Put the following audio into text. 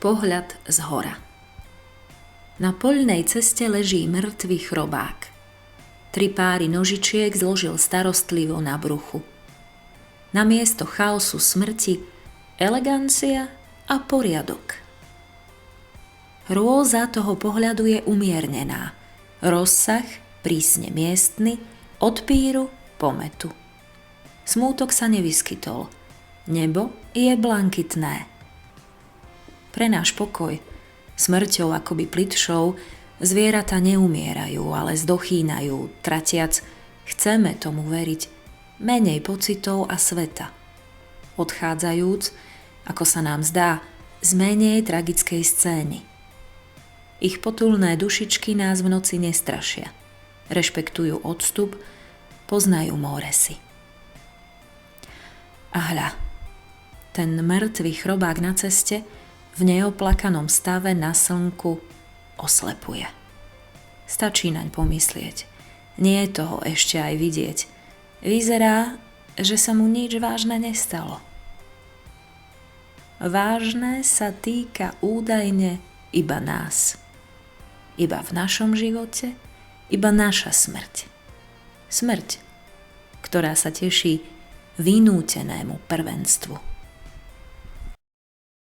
Pohľad zhora. Na poľnej ceste leží mŕtvý chrobák. 3 páry nožičiek zložil starostlivo na bruchu. Namiesto chaosu smrti elegancia a poriadok. Hrôza toho pohľadu je umiernená. Rozsah prísne miestny, od píru po metu. Smútok sa nevyskytol. Nebo je blankitné. Pre náš pokoj, smrťou akoby plitšou, zvieratá neumierajú, ale zdochýnajú, tratiac, chceme tomu veriť, menej pocitov a sveta. Odchádzajúc, ako sa nám zdá, z menej tragickej scény. Ich potulné dušičky nás v noci nestrašia. Rešpektujú odstup, poznajú móresy. A hľa, ten mŕtvý chrobák na ceste v neoplakanom stave na slnku oslepuje. Stačí naň pomyslieť. Nie je toho ešte aj vidieť. Vyzerá, že sa mu nič vážne nestalo. Vážne sa týka údajne iba nás. Iba v našom živote, iba naša smrť. Smrť, ktorá sa teší vynútenému prvenstvu.